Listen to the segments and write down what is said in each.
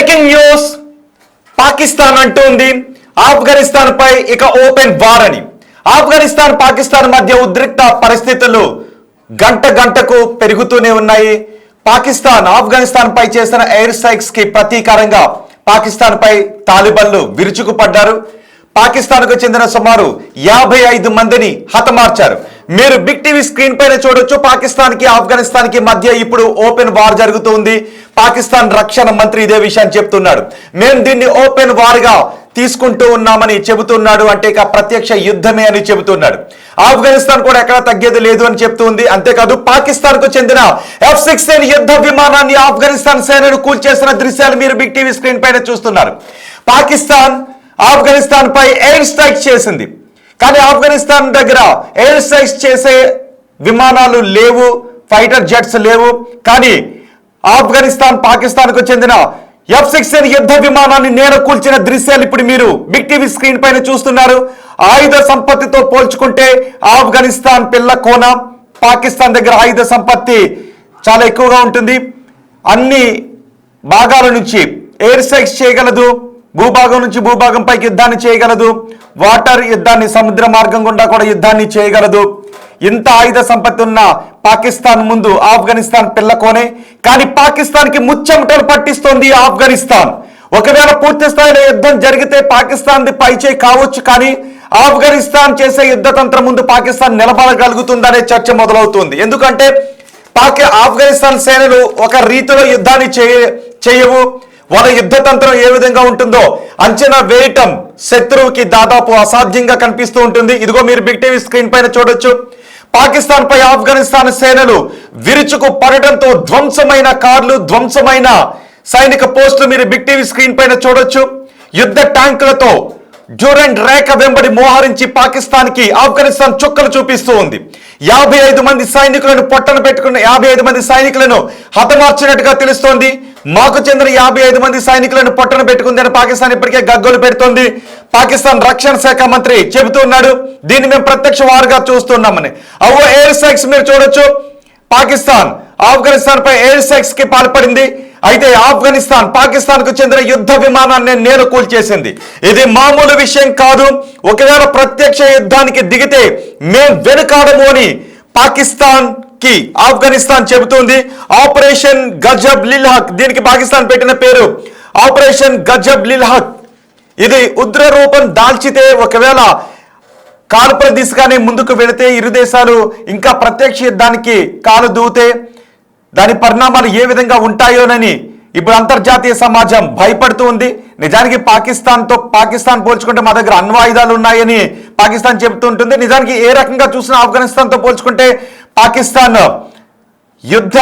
Breaking news. Pakistan అంటోంది ఆఫ్ఘనిస్తాన్ పై ఇక open war అని. ఆఫ్ఘనిస్తాన్ పాకిస్తాన్ మధ్య ఉద్రిక్త పరిస్థితులు గంట గంటకు పెరుగుతూనే ఉన్నాయి. పాకిస్తాన్ ఆఫ్ఘనిస్తాన్ పై చేసిన ఎయిర్ స్ట్రైక్స్ కి ప్రతీకారంగా పాకిస్తాన్ పై తాలిబన్లు విరుచుకుపడ్డారు. పాకిస్తాన్ కు చెందిన సుమారు 55 మందిని హతమార్చారు. మీరు బిగ్ టీవీ స్క్రీన్ పైన చూడొచ్చు. పాకిస్తాన్ కి ఆఫ్ఘనిస్తాన్ కి మధ్య ఇప్పుడు ఓపెన్ వార్ జరుగుతుంది. పాకిస్తాన్ రక్షణ మంత్రి ఇదే విషయాన్ని చెప్తున్నాడు. మేము దీన్ని ఓపెన్ వార్ గా తీసుకుంటూ ఉన్నామని చెబుతున్నాడు. అంటే ఇక ప్రత్యక్ష యుద్ధమే అని చెబుతున్నాడు. ఆఫ్ఘనిస్తాన్ కూడా ఎక్కడా తగ్గేది లేదు అని చెప్తుంది. అంతేకాదు పాకిస్తాన్ కు చెందిన F-16 యుద్ధ విమానాన్ని ఆఫ్ఘనిస్తాన్ సేనలు కూల్చేసిన దృశ్యాలు మీరు బిగ్ టీవీ స్క్రీన్ పైన చూస్తున్నారు. పాకిస్తాన్ ఆఫ్ఘనిస్తాన్ పై ఎయిర్ స్ట్రైక్ చేసింది. కానీ ఆఫ్ఘనిస్తాన్ దగ్గర ఎయిర్ స్ట్రైక్స్ చేసే విమానాలు లేవు, ఫైటర్ జెట్స్ లేవు. కానీ ఆఫ్ఘనిస్తాన్ పాకిస్తాన్ కు చెందిన F-16 యుద్ధ విమానాన్ని నేల కూల్చిన దృశ్యాలు ఇప్పుడు మీరు బిగ్ టీవీ స్క్రీన్ పైన చూస్తున్నారు. ఆయుధ సంపత్తితో పోల్చుకుంటే ఆఫ్ఘనిస్తాన్ పిల్ల కోన. పాకిస్తాన్ దగ్గర ఆయుధ సంపత్తి చాలా ఎక్కువగా ఉంటుంది. అన్ని భాగాల నుంచి ఎయిర్ స్ట్రైక్స్ చేయగలదు. భూభాగం నుంచి భూభాగం పైకి యుద్ధాన్ని చేయగలదు. వాటర్ యుద్ధాన్ని, సముద్ర మార్గం గుండా కూడా యుద్ధాన్ని చేయగలదు. ఇంత ఆయుధ సంపత్తి ఉన్న పాకిస్తాన్ ముందు ఆఫ్ఘనిస్తాన్ పిల్లకోనే. కానీ పాకిస్తాన్ కి ముచ్చెమటలు పట్టిస్తోంది ఆఫ్ఘనిస్తాన్. ఒకవేళ పూర్తి స్థాయిలో యుద్ధం జరిగితే పాకిస్తాన్ పైచేయి కావచ్చు. కానీ ఆఫ్ఘనిస్తాన్ చేసే యుద్ధ తంత్రం ముందు పాకిస్తాన్ నిలబడగలుగుతుందనే చర్చ మొదలవుతుంది. ఎందుకంటే ఆఫ్ఘనిస్తాన్ సేనలు ఒక రీతిలో యుద్ధాన్ని చేయవు. వాళ్ళ యుద్ధ తంత్రం ఏ విధంగా ఉంటుందో అంచనా వేయటం శత్రువుకి దాదాపు అసాధ్యంగా కనిపిస్తూ ఉంటుంది. ఇదిగో మీరు బిగ్ టీవీ స్క్రీన్ పైన చూడొచ్చు. పాకిస్తాన్ పై ఆఫ్ఘనిస్తాన్ సేనలు విరుచుకు పడటంతో ధ్వంసమైన కార్లు, ధ్వంసమైన సైనిక పోస్టులు మీరు బిగ్ టీవీ స్క్రీన్ పైన చూడొచ్చు. యుద్ధ ట్యాంకులతో డ్యూరెంట్ రేఖ వెంబడి మోహరించి పాకిస్తాన్ కి ఆఫ్ఘనిస్తాన్ చుక్కలు చూపిస్తూ ఉంది. 55 మంది సైనికులను పొట్టన పెట్టుకున్న 55 మంది సైనికులను హతమార్చినట్టుగా తెలుస్తోంది. మాకు చెందిన 55 మంది సైనికులను పొట్టన పెట్టుకుందని పాకిస్తాన్ ఇప్పటికే గగ్గోలు పెడుతోంది. పాకిస్తాన్ రక్షణ శాఖ మంత్రి చెబుతున్నాడు, దీన్ని మేము ప్రత్యక్ష వారుగా చూస్తున్నామని. అవో ఎయిర్ స్ట్రైక్స్ మీరు చూడొచ్చు. పాకిస్తాన్ ఆఫ్ఘనిస్తాన్ పై ఎయిర్ స్ట్రైక్స్ కి పాల్పడింది. అయితే ఆఫ్ఘనిస్తాన్ పాకిస్తాన్ కు చెందిన యుద్ధ విమానాన్ని నేల కూల్చేసింది. ఇది మామూలు విషయం కాదు. ఒకవేళ ప్రత్యక్ష యుద్ధానికి దిగితే మేం వెనుకాడము అని పాకిస్తాన్ కి ఆఫ్ఘనిస్తాన్ చెబుతుంది. ఆపరేషన్ గజబ్ లిల్ హక్, దీనికి పాకిస్తాన్ పెట్టిన పేరు ఆపరేషన్ గజబ్ లిల్ హక్. ఇది ఉగ్ర రూపం దాల్చితే, ఒకవేళ కాల్పుల దిశగానే ముందుకు వెళితే, ఇరు దేశాలు ఇంకా ప్రత్యక్ష యుద్ధానికి కాలు దూతే దాని పరిణామాలు ఏ విధంగా ఉంటాయోనని ఇప్పుడు అంతర్జాతీయ సమాజం భయపడుతూ ఉంది. నిజానికి పాకిస్తాన్ పోల్చుకుంటే మా దగ్గర అణ్వాయుధాలు ఉన్నాయని పాకిస్తాన్ చెబుతూ ఉంటుంది. నిజానికి ఏ రకంగా చూసినా ఆఫ్ఘనిస్తాన్తో పోల్చుకుంటే పాకిస్తాన్ యుద్ధ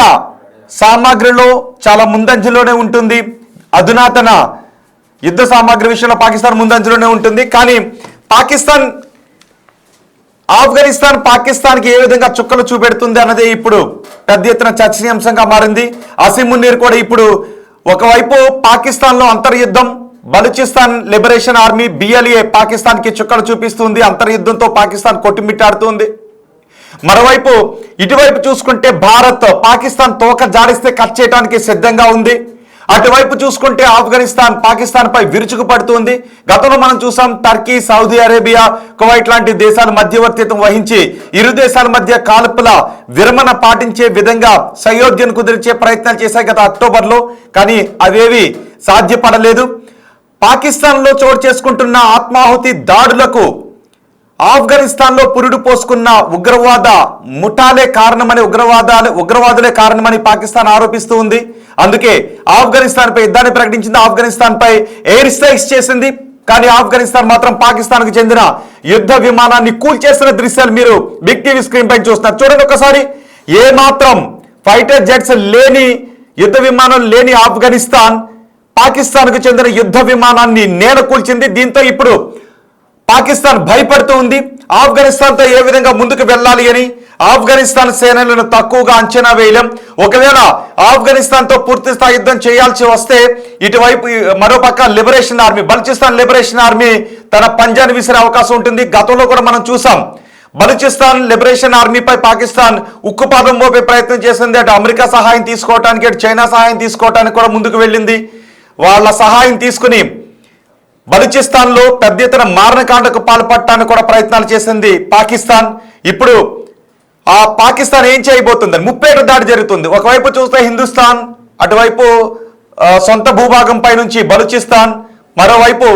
సామాగ్రిలో చాలా ముందంజలోనే ఉంటుంది. అధునాతన యుద్ధ సామాగ్రి విషయంలో పాకిస్తాన్ ముందంజలోనే ఉంటుంది. కానీ ఆఫ్ఘనిస్తాన్ పాకిస్తాన్కి ఏ విధంగా చుక్కలు చూపెడుతుంది అన్నదే ఇప్పుడు పెద్ద ఎత్తున చర్చనీయాంశంగా మారింది. అసీం మునీర్ కూడా ఇప్పుడు ఒకవైపు పాకిస్తాన్లో అంతర్యుద్ధం, బలూచిస్తాన్ లిబరేషన్ ఆర్మీ BLA పాకిస్తాన్కి చుక్కలు చూపిస్తుంది. అంతర్యుద్ధంతో పాకిస్తాన్ కొట్టుమిట్టాడుతుంది. మరోవైపు ఇటువైపు చూసుకుంటే భారత్ పాకిస్తాన్ తోక జాడిస్తే కట్ చేయడానికి సిద్ధంగా ఉంది. అటువైపు చూసుకుంటే ఆఫ్ఘనిస్తాన్ పాకిస్తాన్ పై విరుచుకుపడుతుంది. గతంలో మనం చూసాం టర్కీ, సౌదీ అరేబియా, కువైట్ లాంటి దేశాలు మధ్యవర్తిత్వం వహించి ఇరు దేశాల మధ్య కాల్పుల విరమణ పాటించే విధంగా సయోధ్యను కుదిర్చే ప్రయత్నాలు చేశాయి గత అక్టోబర్లో. కానీ అవేవి సాధ్యపడలేదు. పాకిస్తాన్లో చోటు చేసుకుంటున్న ఆత్మాహుతి దాడులకు ఆఫ్ఘనిస్తాన్లో పురుడు పోసుకున్న ఉగ్రవాద ముఠాలే కారణమని, ఉగ్రవాదులే కారణమని పాకిస్తాన్ ఆరోపిస్తూ ఉంది. అందుకే ఆఫ్ఘనిస్తాన్ పై యుద్ధాన్ని ప్రకటించింది. ఆఫ్ఘనిస్తాన్ పై ఎయిర్ స్ట్రైక్స్ చేసింది. కానీ ఆఫ్ఘనిస్తాన్ మాత్రం పాకిస్తాన్ కు చెందిన యుద్ధ విమానాన్ని కూల్చేసిన దృశ్యాలు మీరు బిగ్ టీవీ స్క్రీన్ పైన చూస్తున్నారు. చూడండి ఒకసారి. ఏ మాత్రం ఫైటర్ జెట్స్ లేని, యుద్ధ విమానం లేని ఆఫ్ఘనిస్తాన్ పాకిస్తాన్ కు చెందిన యుద్ధ విమానాన్ని నేల కూల్చింది. దీంతో ఇప్పుడు పాకిస్తాన్ భయపడుతూ ఉంది. ఆఫ్ఘనిస్తాన్తో ఏ విధంగా ముందుకు వెళ్ళాలి అని ఆఫ్ఘనిస్తాన్ సేనలను తక్కువగా అంచనా వేయలేం. ఒకవేళ ఆఫ్ఘనిస్తాన్తో పూర్తి స్థాయి యుద్ధం చేయాల్సి వస్తే ఇటువైపు మరోపక్క liberation army, Balochistan liberation army తన పంజాని విసిరే అవకాశం ఉంటుంది. గతంలో కూడా మనం చూసాం బలూచిస్తాన్ లిబరేషన్ ఆర్మీపై పాకిస్తాన్ ఉక్కుపాదం మోపే ప్రయత్నం చేసింది. అటు అమెరికా సహాయం తీసుకోవడానికి, అటు చైనా సహాయం తీసుకోవడానికి కూడా ముందుకు వెళ్ళింది. వాళ్ళ సహాయం తీసుకుని బలూచిస్తాన్లో పెద్ద ఎత్తున మారణకాండకు పాల్పడటానికి కూడా ప్రయత్నాలు చేసింది పాకిస్తాన్. ఇప్పుడు ఆ పాకిస్తాన్ ఏం చేయబోతుందని ముప్పేట దాడి జరుగుతుంది. ఒకవైపు చూస్తే హిందుస్థాన్, అటువైపు సొంత భూభాగంపై నుంచి బలూచిస్తాన్, మరోవైపు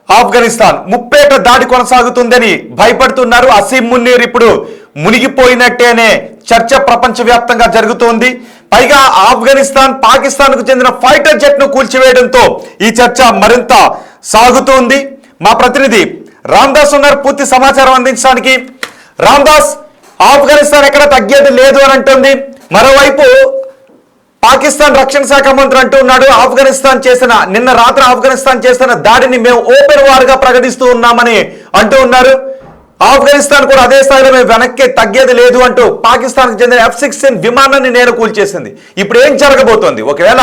ఆఫ్ఘనిస్తాన్ ముప్పేట దాడి కొనసాగుతుందని భయపడుతున్నారు. అసీం మున్నీర్ ఇప్పుడు మునిగిపోయినట్టే అనే చర్చ ప్రపంచవ్యాప్తంగా జరుగుతోంది. పైగా ఆఫ్ఘనిస్తాన్ పాకిస్తాన్కు చెందిన ఫైటర్ జెట్ ను కూల్చివేయడంతో ఈ చర్చ మరింత సాగుతోంది. మా ప్రతినిధి రామ్దాస్ ఉన్నారు పూర్తి సమాచారం అందించడానికి. రామ్దాస్, ఆఫ్ఘనిస్తాన్ ఎక్కడ తగ్గేది లేదు అని అంటుంది. మరోవైపు పాకిస్తాన్ రక్షణ శాఖ మంత్రి అంటూ ఉన్నాడు, నిన్న రాత్రి ఆఫ్ఘనిస్తాన్ చేసిన దాడిని మేము ఓపెన్ వార్ గా ప్రకటిస్తూ ఉన్నామని అంటూ ఉన్నారు. ఆఫ్ఘనిస్తాన్ కూడా అదే స్థాయిలో మేము వెనక్కి తగ్గేది లేదు అంటూ పాకిస్తాన్ కు చెందిన F-16 విమానాన్ని నేను కూల్చేసింది. ఇప్పుడు ఏం జరగబోతోంది? ఒకవేళ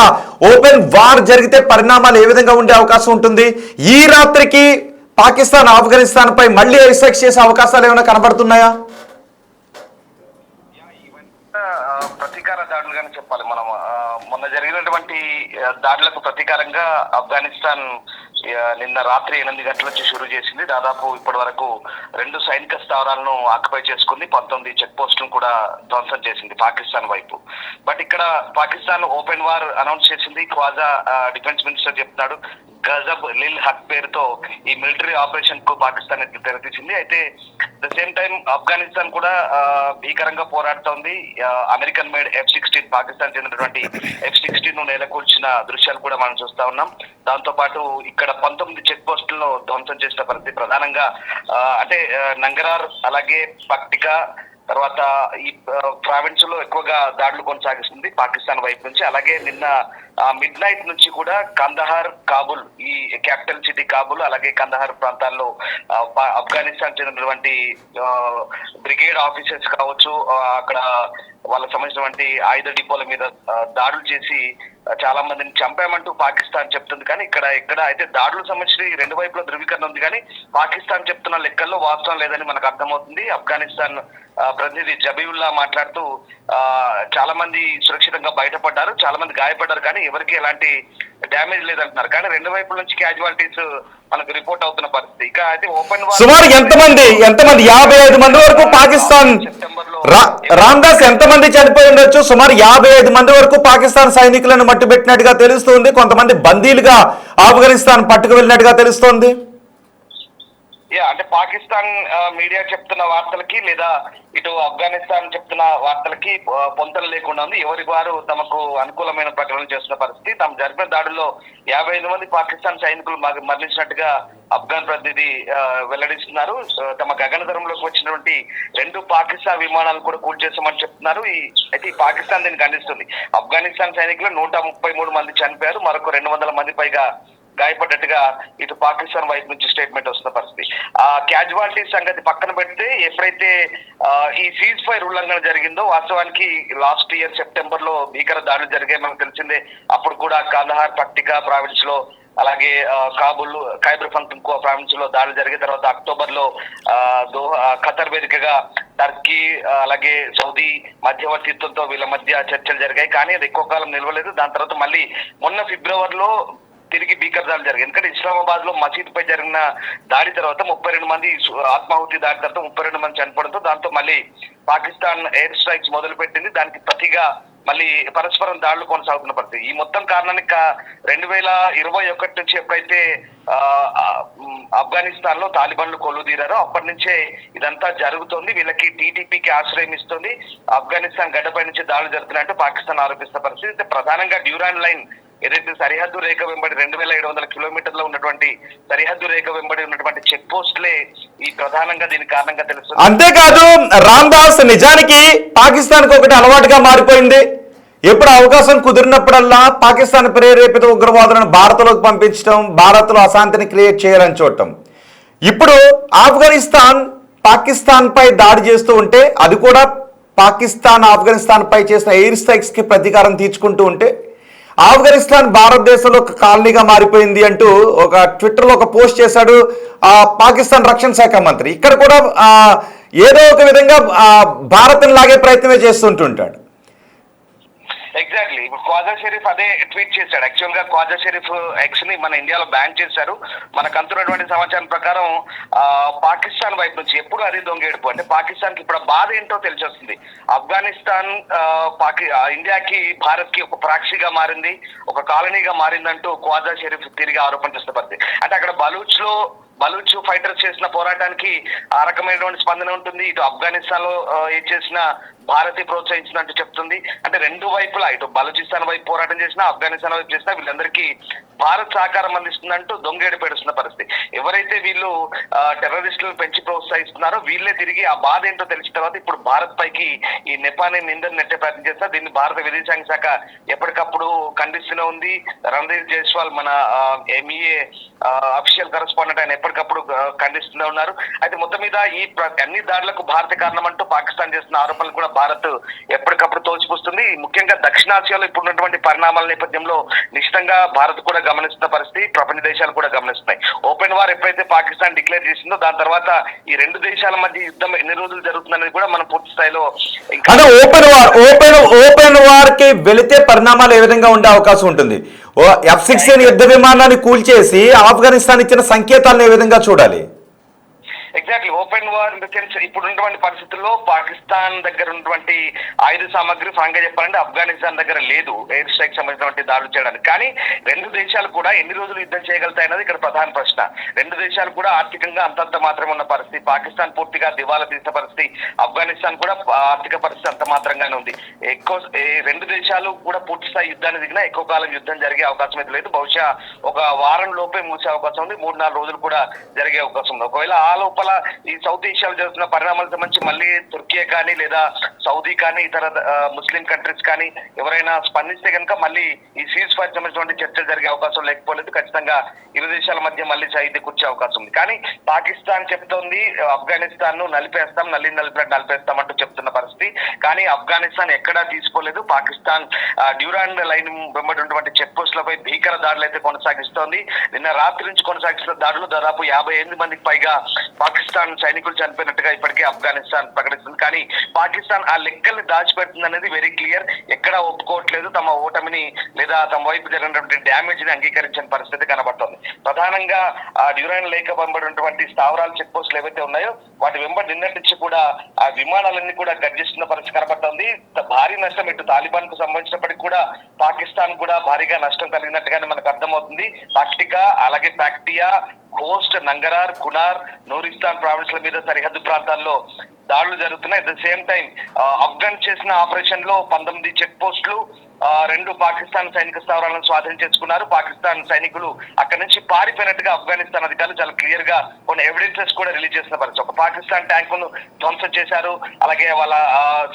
ఓపెన్ వార్ జరిగితే పరిణామాలు ఏ విధంగా ఉండే అవకాశం ఉంటుంది? ఈ రాత్రికి పాకిస్తాన్ ఆఫ్ఘనిస్తాన్ పై మళ్ళీ ఎయిర్ స్ట్రైక్స్ చేసే అవకాశాలు ఏమైనా కనబడుతున్నాయా? ప్రతీకార దాడులుగానే చెప్పాలి. మనం మొన్న జరిగినటువంటి దాడులకు ప్రతీకారంగా ఆఫ్ఘనిస్తాన్ నిన్న రాత్రి 8 గంటల నుంచి షురూ చేసింది. దాదాపు ఇప్పటి వరకు 2 సైనిక స్థావరాలను ఆక్యుపై చేసుకుంది, 19 చెక్ పోస్టులను కూడా ధ్వంసం చేసింది పాకిస్తాన్ వైపు. బట్ ఇక్కడ పాకిస్తాన్ ఓపెన్ వార్ అనౌన్స్ చేసింది. ఖవాజా డిఫెన్స్ మినిస్టర్ చెప్తున్నాడు, గజబ్ లిల్ హక్ పేరుతో ఈ మిలిటరీ ఆపరేషన్ కు పాకిస్తాన్ తెరతీసింది. అయితే ద సేమ్ టైం ఆఫ్ఘనిస్తాన్ కూడా భీకరంగా పోరాడుతోంది. అమెరికన్ మేడ్ F-16 పాకిస్తాన్ చెందినటువంటి F-16 ను నేలకూల్చిన దృశ్యాలు కూడా మనం చూస్తా ఉన్నాం. దాంతో పాటు ఇక్కడ 19 చెక్ పోస్టులను ధ్వంసం చేసిన పరిస్థితి. ప్రధానంగా అంటే నంగరార్, అలాగే పక్టికా, తర్వాత ఈ ప్రావిన్స్ లో ఎక్కువగా దాడులు కొనసాగిస్తుంది పాకిస్తాన్ వైపు నుంచి. అలాగే నిన్న మిడ్ నైట్ నుంచి కూడా కందహార్, కాబుల్, ఈ క్యాపిటల్ సిటీ కాబుల్, అలాగే కందహార్ ప్రాంతాల్లో ఆఫ్ఘనిస్తాన్ చెందినటువంటి బ్రిగేడ్ ఆఫీసర్స్ కావచ్చు, అక్కడ వాళ్ళకి సంబంధించినటువంటి ఆయుధ డిపోల మీద దాడులు చేసి చాలా మందిని చంపామంటూ పాకిస్తాన్ చెప్తుంది. కానీ ఇక్కడ అయితే దాడులకు సంబంధించి 2 వైపుల ధృవీకరణ ఉంది, కానీ పాకిస్తాన్ చెప్తున్న లెక్కల్లో వాస్తవం లేదని మనకు అర్థమవుతుంది. ఆఫ్ఘనిస్తాన్ ప్రతినిధి జబీవుల్లా మాట్లాడుతూ చాలా మంది సురక్షితంగా బయటపడ్డారు, చాలా మంది గాయపడ్డారు, కానీ ఎవరికి ఎలాంటి డ్యామేజ్ లేదంటున్నారు. కానీ 2 వైపుల నుంచి క్యాజువాలిటీస్ మనకు రిపోర్ట్ అవుతున్న పరిస్థితి. ఇక అయితే ఓపెన్ సుమారు ఎంతమంది 55 మంది వరకు పాకిస్తాన్ రామ్దాస్ ఎంతమంది చనిపోయి ఉండొచ్చు? సుమారు 55 మంది వరకు పాకిస్తాన్ సైనికులను మట్టుబెట్టినట్టుగా తెలుస్తోంది. కొంతమంది బందీలుగా ఆఫ్ఘనిస్తాన్ పట్టుకు వెళ్ళినట్టుగా తెలుస్తోంది. అంటే పాకిస్తాన్ మీడియా చెప్తున్న వార్తలకి లేదా ఇటు ఆఫ్ఘనిస్తాన్ చెప్తున్న వార్తలకి పొంతన లేకుండా ఉంది. ఎవరి వారు తమకు అనుకూలమైన ప్రకటనలు చేస్తున్న పరిస్థితి. తాము జరిపిన దాడుల్లో 55 మంది పాకిస్తాన్ సైనికులు మరణించినట్టుగా ఆఫ్ఘన్ ప్రతినిధి వెల్లడిస్తున్నారు. తమ గగనతరంలోకి వచ్చినటువంటి 2 పాకిస్తాన్ విమానాలు కూడా కూల్చేస్తామని చెప్తున్నారు. అయితే ఈ పాకిస్తాన్ దీన్ని ఖండిస్తుంది. ఆఫ్ఘనిస్తాన్ సైనికులు 133 మంది చనిపోయారు, మరొక 200 మంది పైగా గాయపడ్డట్టుగా ఇటు పాకిస్తాన్ వైపు నుంచి స్టేట్మెంట్ వస్తున్న పరిస్థితి. ఆ క్యాజువాలిటీ సంగతి పక్కన పెడితే ఎప్పుడైతే ఈ సీజ్ ఫైర్ ఉల్లంఘన జరిగిందో, వాస్తవానికి లాస్ట్ ఇయర్ సెప్టెంబర్ లో భీకర దాడులు జరిగాయి మనకు తెలిసిందే. అప్పుడు కూడా కందహార్, పక్టికా ప్రావిన్స్ లో, అలాగే కాబుల్, ఖైబర్ పఖ్తూన్ఖ్వా ప్రావిన్స్ లో దాడులు జరిగిన తర్వాత అక్టోబర్ లో ఖతర్ వేదికగా టర్కీ అలాగే సౌదీ మధ్యవర్తిత్వంతో వీళ్ళ మధ్య చర్చలు జరిగాయి. కానీ అది ఎక్కువ కాలం నిలవలేదు. దాని తర్వాత మళ్ళీ మొన్న ఫిబ్రవరిలో తిరిగి భీకర దాడులు జరిగాయి. ఎందుకంటే ఇస్లామాబాద్ లో మసీద్ పై జరిగిన దాడి తర్వాత 32 మంది ఆత్మాహుతి దాడి తర్వాత 32 మంది చనిపోవడంతో దాంతో మళ్ళీ పాకిస్తాన్ ఎయిర్ స్ట్రైక్స్ మొదలు పెట్టింది. దానికి ప్రతిగా మళ్ళీ పరస్పరం దాడులు కొనసాగుతున్న పరిస్థితి. ఈ మొత్తం కారణానికి 2021 నుంచి ఎప్పుడైతే ఆఫ్ఘనిస్తాన్ లో తాలిబాన్లు కొలువుదీరారో అప్పటి నుంచే ఇదంతా జరుగుతోంది. వీళ్ళకి టీటీపీకి ఆశ్రయం ఇస్తుంది. ఆఫ్ఘనిస్తాన్ గడ్డపై నుంచి దాడులు జరుగుతున్నాయంటూ పాకిస్తాన్ ఆరోపిస్తున్న పరిస్థితి. ప్రధానంగా డ్యూరాన్ లైన్ ఏదైతే సరిహద్దు రేఖ వెంబడి 2700 కిలోమీటర్లో ఉన్నటువంటి సరిహద్దు రేఖ వెంబడి ఉన్నటువంటి చెక్ పోస్టులే ఈ ప్రధానంగా దీనికి కారణంగా తెలుస్తుంది. అంతేకాదు రామ్దాస్, నిజానికి పాకిస్తాన్ కు ఒకటి అలవాటుగా మారిపోయింది. ఎప్పుడు అవకాశం కుదిరినప్పుడల్లా పాకిస్తాన్ ప్రేరేపిత ఉగ్రవాదులను భారత్లోకి పంపించడం, భారత్ లో అశాంతిని క్రియేట్ చేయాలని చూడటం. ఇప్పుడు పాకిస్తాన్ పై దాడి చేస్తూ ఉంటే, అది కూడా పాకిస్తాన్ ఆఫ్ఘనిస్తాన్ పై చేసిన ఎయిర్ స్ట్రైక్స్ కి ప్రతీకారం తీర్చుకుంటూ ఉంటే, ఆఫ్ఘనిస్తాన్ భారతదేశంలో ఒక కాలనీగా మారిపోయింది అంటూ ఒక ట్విట్టర్లో ఒక పోస్ట్ చేశాడు పాకిస్తాన్ రక్షణ శాఖ మంత్రి. ఇక్కడ కూడా ఏదో ఒక విధంగా భారత్ని లాగే ప్రయత్నమే చేస్తుంటుంటాడు. ఎగ్జాక్ట్లీ. ఇప్పుడు ఖ్వాజా షరీఫ్ అదే ట్వీట్ చేశాడు. యాక్చువల్ గా ఖ్వాజా షరీఫ్ ఎక్స్ ని మన ఇండియాలో బ్యాన్ చేశారు. మనకు అందుతున్నటువంటి సమాచారం ప్రకారం పాకిస్తాన్ వైపు నుంచి ఎప్పుడు అది దొంగేడుపు. అంటే పాకిస్తాన్ కి ఇప్పుడు బాధ ఏంటో తెలిసి వస్తుంది. ఆఫ్ఘనిస్తాన్ ఇండియాకి భారత్ కి ఒక ప్రాక్సీగా మారింది, ఒక కాలనీగా మారిందంటూ ఖ్వాజా షరీఫ్ తిరిగి ఆరోపణ చేసిన పరిస్థితి. అంటే అక్కడ బలూచ్ ఫైటర్స్ చేసిన పోరాటానికి ఆ రకమైనటువంటి స్పందన ఉంటుంది. ఇటు ఆఫ్ఘనిస్తాన్ లో ఏం చేసిన భారత్ ప్రోత్సహించినట్టు చెప్తుంది. అంటే రెండు వైపులా, ఇటు బలూచిస్తాన్ వైపు పోరాటం చేసినా, ఆఫ్ఘనిస్తాన్ వైపు చేసినా వీళ్ళందరికీ భారత్ సహకారం అందిస్తుందంటూ దొంగేడు పెడుతున్న పరిస్థితి. ఎవరైతే వీళ్ళు టెర్రరిస్టులను పెంచి ప్రోత్సహిస్తున్నారో వీళ్ళే తిరిగి ఆ బాధ ఏంటో తెలిసిన తర్వాత ఇప్పుడు భారత్ పైకి ఈ నెపాన్ని నిందను నెట్టే ప్రయత్నం చేస్తారు. దీన్ని భారత విదేశాంగ శాఖ ఎప్పటికప్పుడు ఖండిస్తూనే ఉంది. రణధీర్ జైస్వాల్ మన MEA అఫీషియల్ కరెస్పాండెంట్ ఆయన ఎప్పటికప్పుడు ఖండిస్తూనే ఉన్నారు. అయితే మొత్తం మీద ఈ అన్ని దాడులకు భారత కారణం అంటూ పాకిస్తాన్ చేస్తున్న ఆరోపణలు కూడా భారత్ ఎప్పటికప్పుడు తోచిపుస్తుంది. ముఖ్యంగా దక్షిణాసియాలో ఇప్పుడున్నటువంటి పరిణామాల నేపథ్యంలో నిశ్చితంగా భారత్ కూడా గమనిస్తున్న పరిస్థితి, ప్రపంచ దేశాలు కూడా గమనిస్తున్నాయి. ఓపెన్ వార్ ఎప్పుడైతే పాకిస్తాన్ డిక్లేర్ చేసిందో దాని తర్వాత ఈ రెండు దేశాల మధ్య యుద్ధం ఎన్ని రోజులు జరుగుతుందనేది కూడా మనం పూర్తి స్థాయిలో అంటే ఓపెన్ వార్ కి వెళితే పరిణామాలు ఏ విధంగా ఉండే అవకాశం ఉంటుంది? F-16 యుద్ధ విమానాన్ని కూల్చేసి ఆఫ్ఘనిస్తాన్ ఇచ్చిన సంకేతాలను ఏ విధంగా చూడాలి? Exactly. Open war in the sense ఇప్పుడు ఉన్నటువంటి పరిస్థితుల్లో పాకిస్తాన్ దగ్గర ఉన్నటువంటి ఆయుధ సామగ్రి ఫ్రాంక్ గా చెప్పాలంటే ఆఫ్ఘనిస్తాన్ దగ్గర లేదు ఎయిర్ స్ట్రైక్ సంబంధించినటువంటి దాడులు చేయడానికి. కానీ రెండు దేశాలు కూడా ఎన్ని రోజులు యుద్ధం చేయగలుగుతాయన్నది ఇక్కడ ప్రధాన ప్రశ్న. రెండు దేశాలు కూడా ఆర్థికంగా అంతంత మాత్రమే ఉన్న పరిస్థితి. పాకిస్తాన్ పూర్తిగా దివాలా తీసిన పరిస్థితి, ఆఫ్ఘనిస్తాన్ కూడా ఆర్థిక పరిస్థితి అంత మాత్రంగానే ఉంది. రెండు దేశాలు కూడా పూర్తి స్థాయి యుద్ధాన్ని దిగినా ఎక్కువ కాలం యుద్ధం జరిగే అవకాశం అయితే లేదు. బహుశా ఒక వారం లోపే మూసే అవకాశం ఉంది, 3-4 రోజులు కూడా జరిగే అవకాశం ఉంది. ఒకవేళ ఆ లోపల ఈ సౌత్ ఏషియాలో జరుగుతున్న పరిణామాలకు సంబంధించి మళ్ళీ తుర్కియా కానీ లేదా సౌదీ కానీ ఇతర ముస్లిం కంట్రీస్ కానీ ఎవరైనా స్పందిస్తే కనుక మళ్ళీ ఈ సీజ్ ఫైర్ సంబంధించినటువంటి చర్చలు జరిగే అవకాశం లేకపోలేదు. ఖచ్చితంగా ఇరు దేశాల మధ్య మళ్ళీ సైద్య కూర్చే అవకాశం ఉంది. కానీ పాకిస్తాన్ చెప్తోంది ఆఫ్ఘనిస్తాన్ ను నలిపేస్తాం, నలిపేస్తాం అంటూ చెప్తున్న పరిస్థితి. కానీ ఆఫ్ఘనిస్తాన్ ఎక్కడా తీసుకోలేదు. పాకిస్తాన్ డ్యూరాండ్ లైన్ వెంబడినటువంటి చెక్ పోస్టులపై భీకర దాడులు అయితే కొనసాగిస్తోంది. నిన్న రాత్రి నుంచి కొనసాగిస్తున్న దాడులు దాదాపు 58 మందికి పైగా పాకిస్తాన్ సైనికులు చనిపోయినట్టుగా ఇప్పటికే ఆఫ్ఘనిస్తాన్ ప్రకటిస్తుంది. కానీ పాకిస్తాన్ ఆ లెక్కల్ని దాచిపెడుతుంది అనేది వెరీ క్లియర్. ఎక్కడా ఒప్పుకోవట్లేదు తమ ఓటమిని లేదా తమ వైపు జరిగినటువంటి డ్యామేజ్ ని అంగీకరించిన పరిస్థితి కనబడుతోంది. ప్రధానంగా ఆ డ్యూరాన్ లేక వెంబడినటువంటి స్థావరాలు చెక్ పోస్టులు ఏవైతే ఉన్నాయో వాటి వెంబడి నిన్నటి నుంచి కూడా ఆ విమానాలన్నీ కూడా గర్జిస్తున్న పరిస్థితి కనబడుతోంది. భారీ నష్టం ఇటు తాలిబాన్ కు సంబంధించినప్పటికీ కూడా పాకిస్తాన్ కూడా భారీగా నష్టం కలిగినట్టుగానే మనకు అర్థమవుతుంది. పాక్టికా అలాగే పాక్టియా, కోస్ట్, నంగరార్, కునార్, నూరిస్తాన్ ప్రావిన్స్ల మీద సరిహద్దు ప్రాంతాల్లో దాడులు జరుగుతున్నాయి. At the same time Afghan చేసిన ఆపరేషన్ లో 19 చెక్ పోస్టులు, 2 పాకిస్తాన్ సైనిక స్థావరాలను స్వాధీనం చేసుకున్నారు. పాకిస్తాన్ సైనికులు అక్కడి నుంచి పారిపోయినట్టుగా ఆఫ్ఘనిస్తాన్ అధికారులు చాలా క్లియర్ గా కొన్ని ఎవిడెన్సెస్ కూడా రిలీజ్ చేసిన పరిస్థితి. ఒక పాకిస్తాన్ ట్యాంకును ధ్వంసం చేశారు, అలాగే వాళ్ళ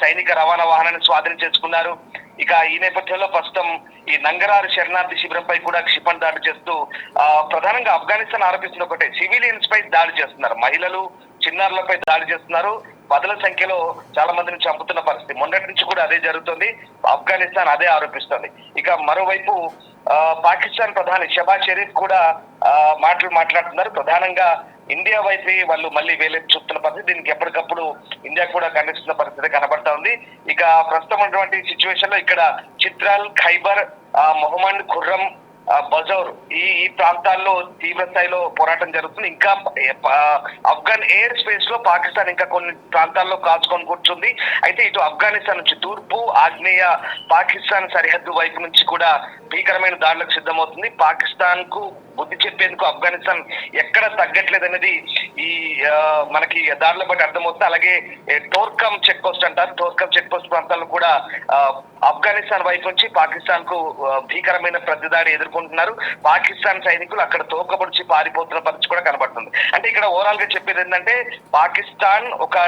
సైనిక రవాణా వాహనాన్ని స్వాధీనం చేసుకున్నారు. ఇక ఈ నేపథ్యంలో ప్రస్తుతం ఈ నంగరారు శరణార్థి శిబిరంపై కూడా క్షిపణి దాడి చేస్తూ ప్రధానంగా ఆఫ్ఘనిస్తాన్ ఆరోపిస్తున్న ఒకటే సివిలియన్స్ పై దాడి చేస్తున్నారు, మహిళలు చిన్నారులపై దాడి చేస్తున్నారు, పదుల సంఖ్యలో చాలా మందిని చంపుతున్న పరిస్థితి. మొన్నటి నుంచి కూడా అదే జరుగుతుంది, ఆఫ్ఘనిస్తాన్ అదే ఆరోపిస్తుంది. ఇక మరోవైపు పాకిస్తాన్ ప్రధాని షబాజ్ షరీఫ్ కూడా మాట్లాడుతున్నారు. ప్రధానంగా ఇండియా వైపు వాళ్ళు మళ్ళీ వేలెత్తి చూపుతున్న పరిస్థితి. దీనికి ఎప్పటికప్పుడు ఇండియా కూడా ఖండిస్తున్న పరిస్థితి కనబడతా ఉంది. ఇక ప్రస్తుతం ఉన్నటువంటి సిచ్యువేషన్ లో ఇక్కడ చిత్రాల్, ఖైబర్, మొహమ్మద్ ఖుర్రం, బజౌర్ ఈ ప్రాంతాల్లో తీవ్ర స్థాయిలో పోరాటం జరుగుతుంది. ఇంకా ఆఫ్ఘన్ ఎయిర్ స్పేస్ లో పాకిస్తాన్ ఇంకా కొన్ని ప్రాంతాల్లో కాచుకొని కూర్చుంది. అయితే ఇటు ఆఫ్ఘనిస్తాన్ నుంచి తూర్పు, ఆగ్నేయ పాకిస్తాన్ సరిహద్దు వైపు నుంచి కూడా భీకరమైన దాడులకు సిద్ధమవుతుంది. పాకిస్తాన్ కు బుద్ధి చెప్పేందుకు ఆఫ్ఘనిస్తాన్ ఎక్కడ తగ్గట్లేదు అనేది ఈ మనకి దాడుల బట్టి అర్థమవుతుంది. అలాగే టోర్కమ్ చెక్ పోస్ట్ అంటారు, టోర్కమ్ చెక్ పోస్ట్ ప్రాంతాల్లో కూడా ఆఫ్ఘనిస్తాన్ వైపు నుంచి పాకిస్తాన్ కు భీకరమైన ప్రతిదాడి ఎదుర్కొంటున్నారు. పాకిస్తాన్ సైనికులు అక్కడ తోకబొడిచి పారిపోతున్న పరిస్థితి కూడా కనబడుతుంది. అంటే ఇక్కడ ఓవరాల్ గా చెప్పేది ఏంటంటే పాకిస్తాన్ ఒక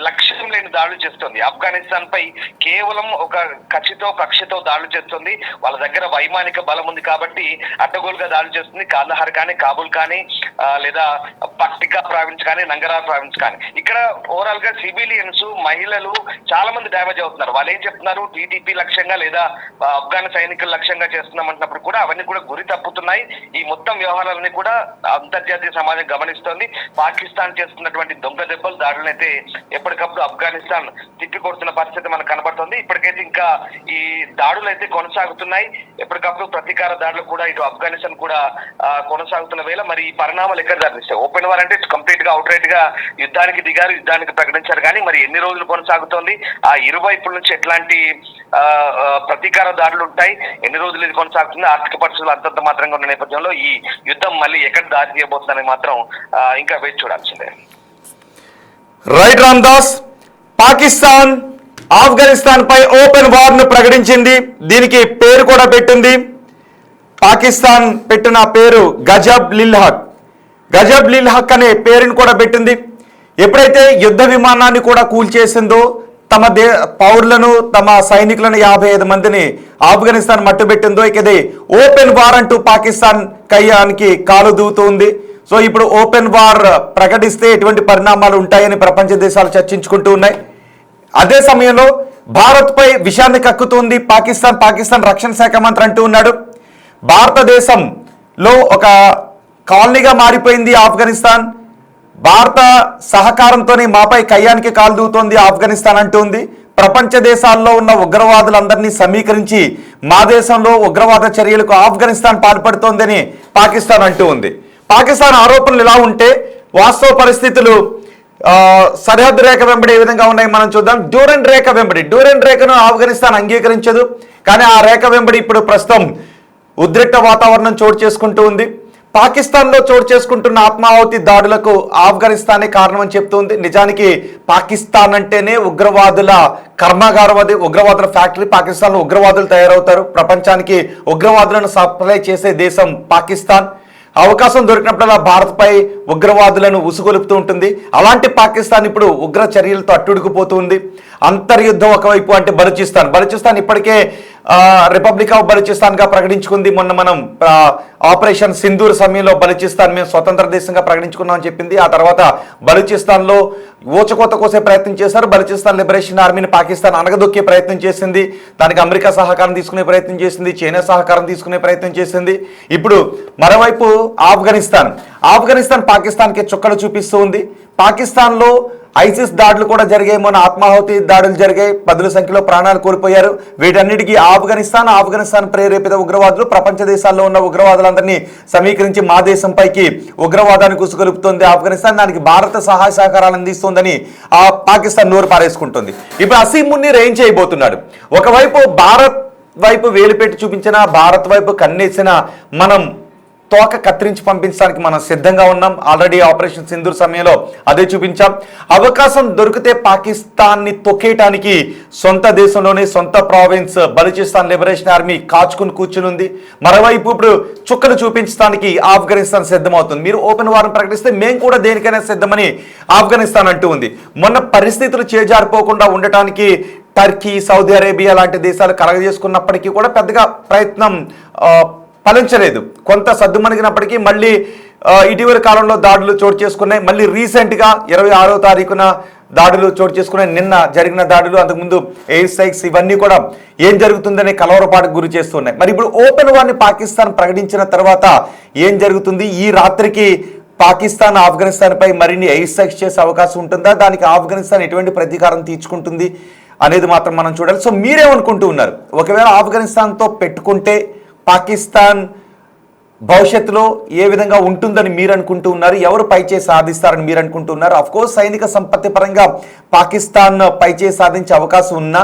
లక్ష్యం లేని దాడులు చేస్తుంది. ఆఫ్ఘనిస్తాన్ పై కేవలం ఒక కక్షతో దాడులు చేస్తుంది. వాళ్ళ దగ్గర వైమానిక బలం ఉంది కాబట్టి అడ్డగోలుగా దాడులు చేస్తుంది. కాందహార్ కానీ, కాబుల్ కానీ, లేదా పట్టికా ప్రావిన్స్ కానీ, నంగరార్ ప్రావిన్స్ కానీ, ఇక్కడ ఓవరాల్ గా సివిలియన్స్, మహిళలు చాలా మంది డ్యామేజ్ అవుతున్నారు. వాళ్ళు ఏం చెప్తున్నారు, టీటీపీ లక్ష్యంగా లేదా ఆఫ్ఘన్ సైనికుల లక్ష్యంగా చేస్తున్నామంటున్నప్పుడు కూడా అవన్నీ కూడా గురి తప్పుతున్నాయి. ఈ మొత్తం వ్యవహారాలన్నీ కూడా అంతర్జాతీయ సమాజం గమనిస్తోంది. పాకిస్తాన్ చేస్తున్నటువంటి దొంగ దెబ్బలు, దాడులనైతే ఎప్పటికప్పుడు ఆఫ్ఘనిస్తాన్ తిప్పికొడుతున్న పరిస్థితి మనకు కనబడుతుంది. ఇప్పటికైతే ఇంకా ఈ దాడులు అయితే కొనసాగుతున్నాయి. ఎప్పటికప్పుడు ప్రతీకార దాడులు కూడా ఇటు ఆఫ్ఘనిస్తాన్ కూడా కొనసాగుతున్న వేళ మరి ఈ పరిణామాలు ఎక్కడ దారిస్తాయి? ఓపెన్ వార్ అంటే కంప్లీట్ గా అవుట్ రైట్ గా యుద్ధానికి దిగారు, యుద్ధానికి ప్రకటించారు. కానీ మరి ఎన్ని రోజులు కొనసాగుతోంది, ఆ ఇరువైపుల నుంచి ఎట్లాంటి ప్రతీకార దాడులు ఉంటాయి, ఎన్ని రోజులు ఇది కొనసాగుతుంది, ఆర్థిక పరిస్థితులు అంతంత మాత్రంగా ఉన్న నేపథ్యంలో ఈ యుద్ధం మళ్ళీ ఎక్కడ దారి తీయబోతుందని మాత్రం ఇంకా వేచి చూడాల్సిందే. రైట్ రామ్దాస్, పాకిస్తాన్ ఆఫ్ఘనిస్తాన్ పై ఓపెన్ వార్ ను ప్రకటించింది. దీనికి పేరు కూడా పెట్టింది. పాకిస్తాన్ పెట్టిన పేరు గజబ్ లిల్ హక్. గజబ్ లిల్ హక్ అనే పేరుని కూడా పెట్టింది. ఎప్పుడైతే యుద్ధ విమానాన్ని కూడా కూల్చేసిందో, తమ పౌరులను, తమ సైనికులను 55 మందిని ఆఫ్ఘనిస్తాన్ మట్టుబెట్టిందో, ఇక ఇది ఓపెన్ వార్ అంటూ పాకిస్తాన్ కయ్యానికి కాలు దూవుతుంది. సో ఇప్పుడు ఓపెన్ వార్ ప్రకటిస్తే ఎటువంటి పరిణామాలు ఉంటాయని ప్రపంచ దేశాలు చర్చించుకుంటూ ఉన్నాయి. అదే సమయంలో భారత్ పై విషయాన్ని కక్కుతోంది పాకిస్తాన్ రక్షణ శాఖ మంత్రి అంటూ ఉన్నాడు, భారతదేశంలో ఒక కాలనీగా మారిపోయింది ఆఫ్ఘనిస్తాన్, భారత సహకారంతోనే మాపై కయ్యానికి కాలు దూతోంది ఆఫ్ఘనిస్తాన్ అంటుంది. ప్రపంచ దేశాల్లో ఉన్న ఉగ్రవాదులందరినీ సమీకరించి మా దేశంలో ఉగ్రవాద చర్యలకు ఆఫ్ఘనిస్తాన్ పాల్పడుతోందని పాకిస్తాన్ అంటూ ఉంది. పాకిస్తాన్ ఆరోపణలు ఇలా ఉంటే వాస్తవ పరిస్థితులు సరిహద్దు రేఖ వెంబడి ఏ విధంగా ఉన్నాయి మనం చూద్దాం. డ్యూరెంట్ రేఖను ఆఫ్ఘనిస్తాన్ అంగీకరించదు. కానీ ఆ రేఖ వెంబడి ఇప్పుడు ప్రస్తుతం ఉద్రిక్త వాతావరణం చోటు చేసుకుంటూ ఉంది. పాకిస్తాన్లో చోటు చేసుకుంటున్న ఆత్మాహుతి దాడులకు ఆఫ్ఘనిస్తానే కారణం అని చెప్తుంది. నిజానికి పాకిస్తాన్ అంటేనే ఉగ్రవాదుల కర్మాగారం, అది ఉగ్రవాదుల ఫ్యాక్టరీ. పాకిస్తాన్లో ఉగ్రవాదులు తయారవుతారు. ప్రపంచానికి ఉగ్రవాదులను సప్లై చేసే దేశం పాకిస్తాన్. అవకాశం దొరికినప్పుడల్లా భారత్పై ఉగ్రవాదులను ఉసుగొలుపుతూ ఉంటుంది. అలాంటి పాకిస్తాన్ ఇప్పుడు ఉగ్ర చర్యలతో అట్టుడుకుపోతుంది. అంతర్యుద్ధం ఒకవైపు అంటే బలూచిస్తాన్ ఇప్పటికే రిపబ్లిక్ ఆఫ్ బలూచిస్తాన్ గా ప్రకటించుకుంది. మొన్న మనం ఆపరేషన్ సింధూర్ సమయంలో బలూచిస్తాన్ మేము స్వతంత్ర దేశంగా ప్రకటించుకున్నామని చెప్పింది. ఆ తర్వాత బలూచిస్తాన్లో ఊచకోత కోసే ప్రయత్నం చేశారు. బలూచిస్తాన్ లిబరేషన్ ఆర్మీని పాకిస్తాన్ అనగదొక్కే ప్రయత్నం చేసింది. దానికి అమెరికా సహకారం తీసుకునే ప్రయత్నం చేసింది, చైనా సహకారం తీసుకునే ప్రయత్నం చేసింది. ఇప్పుడు మరోవైపు ఆఫ్ఘనిస్తాన్ పాకిస్తాన్కి చుక్కలు చూపిస్తూ ఉంది. పాకిస్తాన్లో ఐసిస్ దాడులు కూడా జరిగాయి, మొన్న ఆత్మాహుతి దాడులు జరిగాయి, 10ల సంఖ్యలో ప్రాణాలు కోల్పోయారు. వీటన్నిటికీ ఆఫ్ఘనిస్తాన్ ప్రేరేపిత ఉగ్రవాదులు ప్రపంచ దేశాల్లో ఉన్న ఉగ్రవాదులందరినీ సమీకరించి మా దేశంపైకి ఉగ్రవాదాన్ని కుసుగొలుపుతోంది ఆఫ్ఘనిస్తాన్. దానికి భారత సహాయ సహకారాలు అందిస్తోందని ఆ పాకిస్తాన్ నోరు పారేసుకుంటుంది. ఇప్పుడు అసీం మున్నీర్ ఏం చేయబోతున్నాడు? ఒకవైపు భారత్ వైపు వేలు పెట్టి చూపించిన, భారత్ వైపు కన్నేసిన మనం తోక కత్తిరించి పంపించడానికి మనం సిద్ధంగా ఉన్నాం. ఆల్రెడీ ఆపరేషన్ సింధూర్ సమయంలో అదే చూపించాం. అవకాశం దొరికితే పాకిస్తాన్ని తొక్కేయటానికి సొంత దేశంలోనే సొంత ప్రావిన్స్ బలూచిస్తాన్ లిబరేషన్ ఆర్మీ కాచుకుని కూర్చునుంది. మరోవైపు ఇప్పుడు చుక్కలు చూపించడానికి ఆఫ్ఘనిస్తాన్ సిద్ధమవుతుంది. మీరు ఓపెన్ వార్ను ప్రకటిస్తే మేము కూడా దేనికైనా సిద్ధమని ఆఫ్ఘనిస్తాన్ అంటూ ఉంది. మొన్న పరిస్థితులు చేజారిపోకుండా ఉండటానికి టర్కీ, సౌదీ అరేబియా లాంటి దేశాలు కలగజేసుకున్నప్పటికీ కూడా పెద్దగా ప్రయత్నం ఫలించలేదు. కొంత సద్దుమణిగినప్పటికీ మళ్ళీ ఇటీవల కాలంలో దాడులు చోటు చేసుకున్నాయి. మళ్ళీ రీసెంట్గా 26వ తారీఖున దాడులు చోటు చేసుకున్నాయి. నిన్న జరిగిన దాడులు, అంతకుముందు ఎయిర్ స్ట్రైక్స్, ఇవన్నీ కూడా ఏం జరుగుతుందనే కలవరపాటుకు గురి చేస్తున్నాయి. మరి ఇప్పుడు ఓపెన్ వార్ని పాకిస్తాన్ ప్రకటించిన తర్వాత ఏం జరుగుతుంది? ఈ రాత్రికి పాకిస్తాన్ ఆఫ్ఘనిస్తాన్ పై మరిన్ని ఎయిర్ స్ట్రైక్స్ చేసే అవకాశం ఉంటుందా? దానికి ఆఫ్ఘనిస్తాన్ ఎటువంటి ప్రతీకారం తీర్చుకుంటుంది అనేది మాత్రం మనం చూడాలి. సో మీరేమనుకుంటూ ఉన్నారు? ఒకవేళ ఆఫ్ఘనిస్తాన్తో పెట్టుకుంటే పాకిస్తాన్ భవిష్యత్తులో ఏ విధంగా ఉంటుందని మీరు అనుకుంటూ ఉన్నారు? ఎవరు పైచేయి సాధిస్తారని మీరు అనుకుంటూ ఉన్నారు? అఫ్కోర్స్ సైనిక సంపత్తి పరంగా పాకిస్తాన్ పైచేయి సాధించే అవకాశం ఉన్నా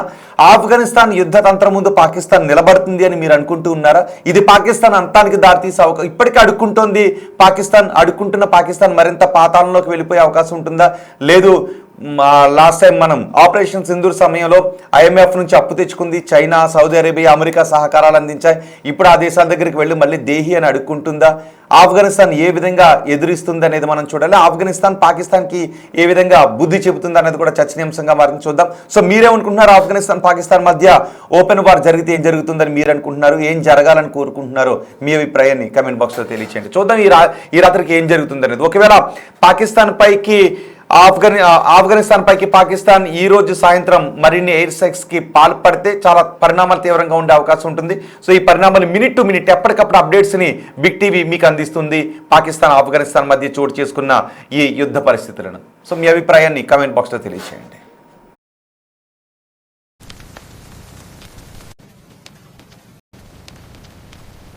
ఆఫ్ఘనిస్తాన్ యుద్ధ తంత్రం ముందు పాకిస్తాన్ నిలబడుతుంది అని మీరు అనుకుంటూ ఉన్నారా? ఇది పాకిస్తాన్ అంతానికి దారితీసే అవకాశం, ఇప్పటికీ అడుక్కుంటోంది పాకిస్తాన్, అడుక్కుంటున్న పాకిస్తాన్ మరింత పాతాళంలోకి వెళ్ళిపోయే అవకాశం ఉంటుందా? లేదు లాస్ట్ టైం మనం ఆపరేషన్ సింధూర్ సమయంలో IMF నుంచి అప్పు తెచ్చుకుంది. చైనా, సౌదీ అరేబియా, అమెరికా సహకారాలు అందించాయి. ఇప్పుడు ఆ దేశాల దగ్గరికి వెళ్ళి మళ్ళీ దేహి అని అడుక్కుంటుందా? ఆఫ్ఘనిస్తాన్ ఏ విధంగా ఎదురిస్తుంది అనేది మనం చూడాలి. ఆఫ్ఘనిస్తాన్ పాకిస్తాన్కి ఏ విధంగా బుద్ధి చెబుతుంది అనేది కూడా చర్చనీయాంశంగా మారింది. చూద్దాం. సో మీరేమనుకుంటున్నారు? ఆఫ్ఘనిస్తాన్ పాకిస్తాన్ మధ్య ఓపెన్ వార్ జరిగితే ఏం జరుగుతుందని మీరు అనుకుంటున్నారు? ఏం జరగాలని కోరుకుంటున్నారు? మీ అభిప్రాయాన్ని కమెంట్ బాక్స్లో తెలియచేయండి. చూద్దాం ఈ రాత్రికి ఏం జరుగుతుంది అనేది. ఒకవేళ పాకిస్తాన్ పైకి ఆఫ్ఘనిస్తాన్ పైకి పాకిస్తాన్ ఈ రోజు సాయంత్రం మరిన్ని ఎయిర్ స్ట్రైక్స్ కి పాల్పడితే చాలా పరిణామాలు తీవ్రంగా ఉండే అవకాశం ఉంటుంది. సో ఈ పరిణామాలు మినిట్ టు మినిట్ ఎప్పటికప్పుడు అప్డేట్స్ ని బిగ్ టీవీ మీకు అందిస్తుంది. పాకిస్తాన్ ఆఫ్ఘనిస్తాన్ మధ్య చోటు చేసుకున్న ఈ యుద్ధ పరిస్థితులను. సో మీ అభిప్రాయాన్ని కమెంట్ బాక్స్లో తెలియజేయండి.